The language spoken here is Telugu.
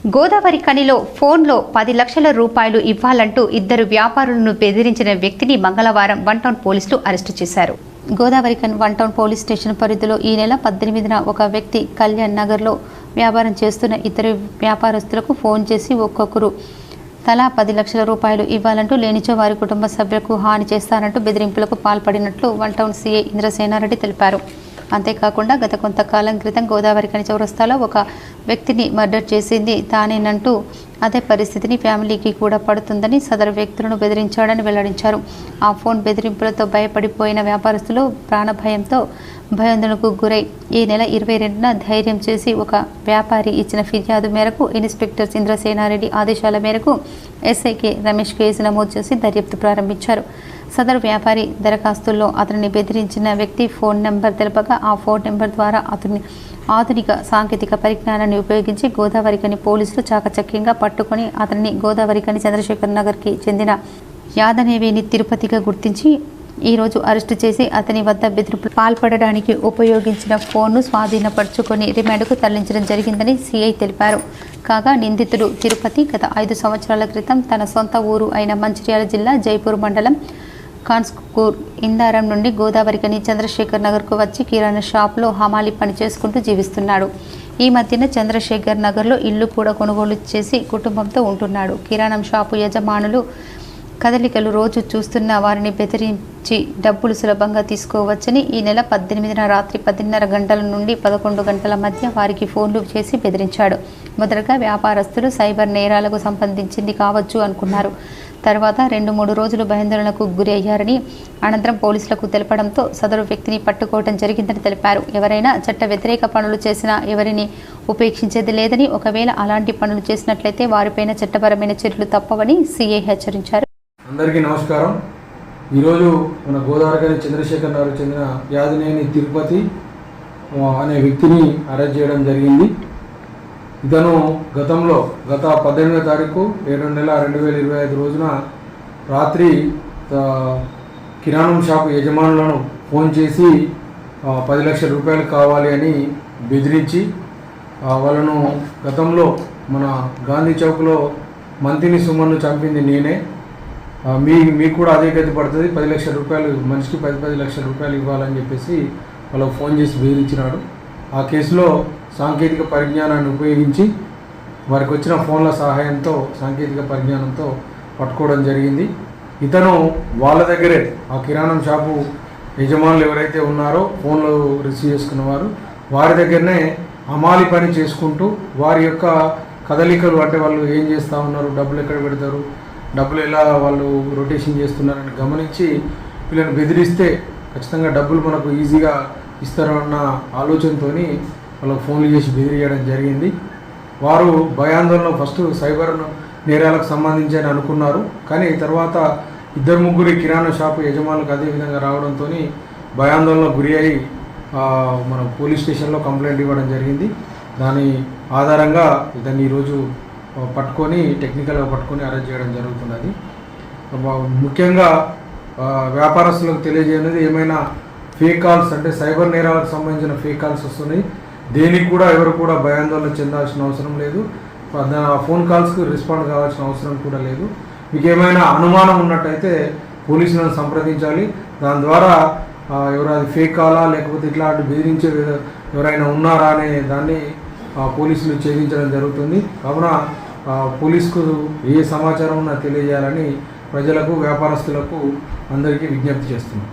గోదావరి ఖనిలో ఫోన్లో 10 లక్షల రూపాయలు ఇవ్వాలంటూ ఇద్దరు వ్యాపారులను బెదిరించిన వ్యక్తిని మంగళవారం వన్ టౌన్ పోలీసులు అరెస్టు చేశారు. Godavarikhani one town police station పరిధిలో ఈ నెల 18న ఒక వ్యక్తి కళ్యాణ్ నగర్లో వ్యాపారం చేస్తున్న ఇద్దరు వ్యాపారస్తులకు ఫోన్ చేసి ఒక్కొక్కరు తలా 10 లక్షల రూపాయలు ఇవ్వాలంటూ లేనిచో వారి కుటుంబ సభ్యులకు హాని చేస్తారంటూ బెదిరింపులకు పాల్పడినట్లు వన్ టౌన్ సీఐ ఇంద్రసేనారెడ్డి తెలిపారు. అంతేకాకుండా గత కొంతకాలం క్రితం గోదావరి ఖని చౌరస్తాలో ఒక వ్యక్తిని మర్డర్ చేసింది తానేనంటూ అదే పరిస్థితిని ఫ్యామిలీకి కూడా పడుతుందని సదరు వ్యక్తులను బెదిరించాడని వెల్లడించారు. ఆ ఫోన్ బెదిరింపులతో భయపడిపోయిన వ్యాపారస్తులు ప్రాణభయంతో భయాందోళనకు గురై ఈ నెల 22న ధైర్యం చేసి ఒక వ్యాపారి ఇచ్చిన ఫిర్యాదు మేరకు ఇన్స్పెక్టర్ ఇంద్రసేనారెడ్డి ఆదేశాల మేరకు ఎస్ఐకి రమేష్ కేసు నమోదు చేసి దర్యాప్తు ప్రారంభించారు. సదరు వ్యాపారి దరఖాస్తుల్లో అతనిని బెదిరించిన వ్యక్తి ఫోన్ నెంబర్ తెలపగా ఆ ఫోన్ నెంబర్ ద్వారా అతని ఆధునిక సాంకేతిక పరిజ్ఞానాన్ని ఉపయోగించి గోదావరి ఖని పోలీసులు చాకచక్యంగా పట్టుకొని అతనిని గోదావరి ఖని చంద్రశేఖర్ నగర్కి చెందిన యాదనేవిని తిరుపతిగా గుర్తించి ఈరోజు అరెస్టు చేసి అతని వద్ద బెదిరింపులు పాల్పడడానికి ఉపయోగించిన ఫోన్ను స్వాధీనపరుచుకొని రిమాండ్కు తరలించడం జరిగిందని సిఐ తెలిపారు. కాగా నిందితుడు తిరుపతి గత 5 సంవత్సరాల క్రితం తన సొంత ఊరు అయిన మంచిర్యాల జిల్లా జైపూర్ మండలం కాన్స్కూర్ ఇందారం నుండి గోదావరి ఖని చంద్రశేఖర్ నగర్కు వచ్చి కిరాణా షాప్లో హమాలి పని చేసుకుంటూ జీవిస్తున్నాడు. ఈ మధ్యన చంద్రశేఖర్ నగర్లో ఇల్లు కూడా కొనుగోలు చేసి కుటుంబంతో ఉంటున్నాడు. కిరాణా షాపు యజమానులు కదలికలు రోజు చూస్తున్న వారిని బెదిరించి డబ్బులు సులభంగా తీసుకోవచ్చని ఈ నెల 18న రాత్రి 10:30 గంటల నుండి 11 గంటల మధ్య వారికి ఫోన్లు చేసి బెదిరించాడు. మొదటగా వ్యాపారస్తులు సైబర్ నేరాలకు సంబంధించింది కావచ్చు అనుకున్నారు. తర్వాత 2-3 రోజులు భయాందోళనకు గురి అయ్యారని అనంతరం పోలీసులకు తెలపడంతో సదరు వ్యక్తిని పట్టుకోవడం జరిగిందని తెలిపారు. ఎవరైనా చట్ట వ్యతిరేక పనులు చేసినా ఎవరిని ఉపేక్షించేది లేదని, ఒకవేళ అలాంటి పనులు చేసినట్లయితే వారిపైన చట్టపరమైన చర్యలు తప్పవని సిఐ హెచ్చరించారు. అందరికీ నమస్కారం. ఈరోజు మన గోదావరి ఖని చంద్రశేఖర్ నగర్కు చెందిన యాదనేని తిరుపతి అనే వ్యక్తిని అరెస్ట్ చేయడం జరిగింది. ఇతను గత 18వ తారీఖు 7వ నెల 2025 రోజున రాత్రి కిరాణం షాపు యజమానులను ఫోన్ చేసి 10 లక్షల రూపాయలు కావాలి అని బెదిరించి వాళ్ళను గతంలో మన గాంధీ చౌక్లో మంతిని సుమన్ను చంపింది నేనే, మీకు కూడా అదే గతి పడుతుంది, 10 లక్షల రూపాయలు మనిషికి 10 లక్షల రూపాయలు ఇవ్వాలని చెప్పేసి వాళ్ళకు ఫోన్ చేసి బెదిరించినాడు. ఆ కేసులో సాంకేతిక పరిజ్ఞానాన్ని ఉపయోగించి వారికి వచ్చిన ఫోన్ల సహాయంతో సాంకేతిక పరిజ్ఞానంతో పట్టుకోవడం జరిగింది. ఇతను వాళ్ళ దగ్గరే ఆ కిరాణం షాపు యజమానులు ఎవరైతే ఉన్నారో ఫోన్లు రిసీవ్ చేసుకున్నవారు వారి దగ్గరనే అమాలి పని చేసుకుంటూ వారి యొక్క కదలికలు, అంటే వాళ్ళు ఏం చేస్తూ ఉన్నారు, డబ్బులు ఎక్కడ పెడతారు, డబ్బులు ఎలా వాళ్ళు రొటేషన్ చేస్తున్నారని గమనించి వీళ్ళని బెదిరిస్తే ఖచ్చితంగా డబ్బులు మనకు ఈజీగా ఇస్తారన్న ఆలోచనతో వాళ్ళకు ఫోన్లు చేసి బెదిరియడం జరిగింది. వారు భయాందోళన ఫస్ట్ సైబర్ నేరాలకు సంబంధించి అని అనుకున్నారు. కానీ తర్వాత 2-3 కిరాణా షాపు యజమానులకు అదేవిధంగా రావడంతో భయాందోళనకు గురి అయి మన పోలీస్ స్టేషన్లో కంప్లైంట్ ఇవ్వడం జరిగింది. దాని ఆధారంగా ఇతన్ని ఈరోజు పట్టుకొని టెక్నికల్గా పట్టుకొని అరెస్ట్ చేయడం జరుగుతున్నది. ముఖ్యంగా వ్యాపారస్తులకు తెలియజేయనిది, ఏమైనా ఫేక్ కాల్స్ అంటే సైబర్ నేరాలకు సంబంధించిన ఫేక్ కాల్స్ వస్తున్నాయి, దేనికి కూడా ఎవరు కూడా భయాందోళన చెందాల్సిన అవసరం లేదు. ఫోన్ కాల్స్కి రెస్పాండ్ కావాల్సిన అవసరం కూడా లేదు. మీకు ఏమైనా అనుమానం ఉన్నట్టయితే పోలీసులను సంప్రదించాలి. దాని ద్వారా ఎవరు అది ఫేక్ కాలా లేకపోతే ఇట్లాంటి బెదిరించే ఎవరైనా ఉన్నారా అనే దాన్ని పోలీసులు ఛేదించడం జరుగుతుంది. కావున పోలీసుకు ఏ సమాచారం ఉన్నా తెలియజేయాలని ప్రజలకు, వ్యాపారస్తులకు అందరికీ విజ్ఞప్తి చేస్తున్నాం.